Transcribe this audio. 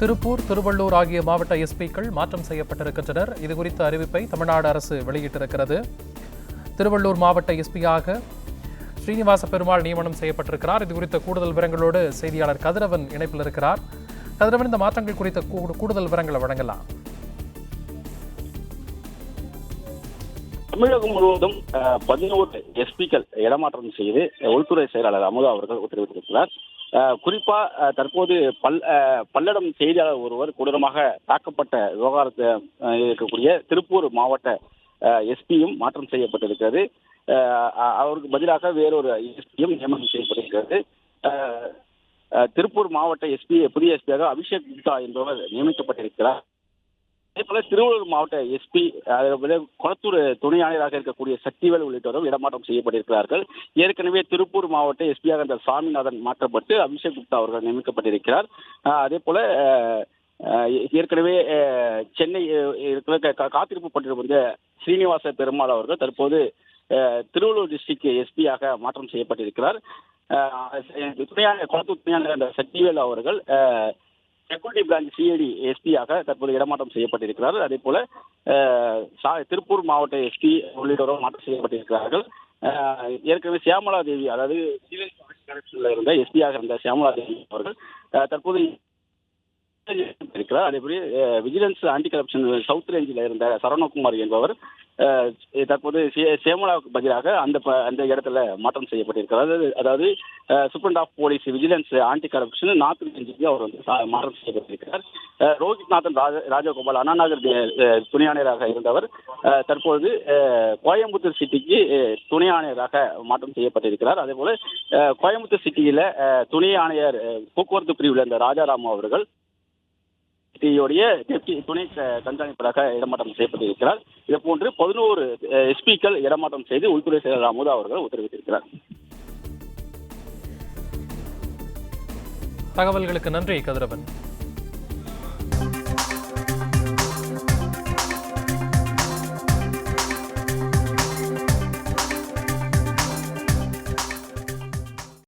திருப்பூர், திருவள்ளூர் ஆகிய மாவட்ட எஸ்பிக்கள் மாற்றம் செய்யப்பட்டிருக்கின்றனர். இதுகுறித்த அறிவிப்பை தமிழ்நாடு அரசு வெளியிட்டிருக்கிறது. திருவள்ளூர் மாவட்ட எஸ்பியாக ஸ்ரீனிவாச பெருமாள் நியமனம் செய்யப்பட்டிருக்கிறார். இதுகுறித்த கூடுதல் விவரங்களோடு செய்தியாளர் கதிரவன் இணைப்பில் இருக்கிறார். கதிரவன், இந்த மாற்றங்கள் குறித்த கூடுதல் விவரங்களை வழங்கலாம். தமிழகம் முழுவதும் 11 எஸ்பிக்கள் இடமாற்றம் செய்து உள்துறை செயலாளர் அமுதா அவர்கள் உத்தரவிட்டிருக்கிறார். குறிப்பா தற்போது பல்லடம் செய்தியாளர் ஒருவர் கொடூரமாக தாக்கப்பட்ட விவகாரத்தை இருக்கக்கூடிய திருப்பூர் மாவட்ட எஸ்பியும் மாற்றம் செய்யப்பட்டிருக்கிறது. அவருக்கு பதிலாக வேறொரு எஸ்பியும் நியமனம் செய்யப்பட்டிருக்கிறது. திருப்பூர் மாவட்ட எஸ்பி புதிய எஸ்பியாக அபிஷேக் குப்தா என்பவர் நியமிக்கப்பட்டிருக்கிறார். அதேபோல திருவள்ளூர் மாவட்ட எஸ்பி கொளத்தூர் துணை ஆணையராக இருக்கக்கூடிய சக்திவேல் உள்ளிட்டோரும் இடமாற்றம் செய்யப்பட்டிருக்கிறார்கள். ஏற்கனவே திருப்பூர் மாவட்ட எஸ்பியாக இருந்த சாமிநாதன் மாற்றப்பட்டு அபிஷேக் குப்தா அவர்கள் நியமிக்கப்பட்டிருக்கிறார். அதே போல ஏற்கனவே சென்னை காத்திருப்பு பட்டியலில் வந்த ஸ்ரீனிவாச பெருமாள் அவர்கள் தற்போது திருவள்ளூர் டிஸ்ட்ரிக்ட் எஸ்பியாக மாற்றம் செய்யப்பட்டிருக்கிறார். கொளத்தூர் துணை ஆணையர் சக்திவேல் அவர்கள் செக்யூரிட்டி பிரான்ச் சிஐடி எஸ்பியாக தற்போது இடமாற்றம் செய்யப்பட்டிருக்கிறார். அதே போல திருப்பூர் மாவட்ட எஸ்பி உள்ளிட்டோரும் மாற்றம் செய்யப்பட்டிருக்கிறார்கள். ஏற்கனவே சியாமலா தேவி, அதாவது இருந்த எஸ்பியாக இருந்த சியாமலா தேவி அவர்கள் தற்போது இருக்கிறார். அதேபோல விஜிலன்ஸ் ஆன்டி கரப்ஷன் சவுத் ரேஞ்சில் இருந்த சரவணகுமார் என்பவர் தற்போது சேமலாவுக்கு பதிலாக அந்த இடத்துல மாற்றம் செய்யப்பட்டிருக்கிறார். அதாவது superintendent of police vigilance anti corruption north ரேஞ்சுக்கு அவர் மாற்றம் செய்யப்பட்டிருக்கிறார். ரோஹித் நாதன் ராஜகோபால் அண்ணாநகர் துணை ஆணையராக இருந்தவர் தற்போது கோயம்புத்தூர் சிட்டிக்கு துணை ஆணையராக மாற்றம் செய்யப்பட்டிருக்கிறார். அதே போல கோயம்புத்தூர் சிட்டியில துணை ஆணையர் போக்குவரத்து பிரிவில் இருந்த ராஜாராம் அவர்கள் துணை கண்காணிப்பாளராக இடமாற்றம் செய்யப்பட்டிருக்கிறார். இது போன்று 11 எஸ்பிக்கள் இடமாற்றம் செய்து உள்துறை செயலர் அமுதா அவர்கள் உத்தரவிட்டிருக்கிறார். தகவல்களுக்கு நன்றி கதிரவன்.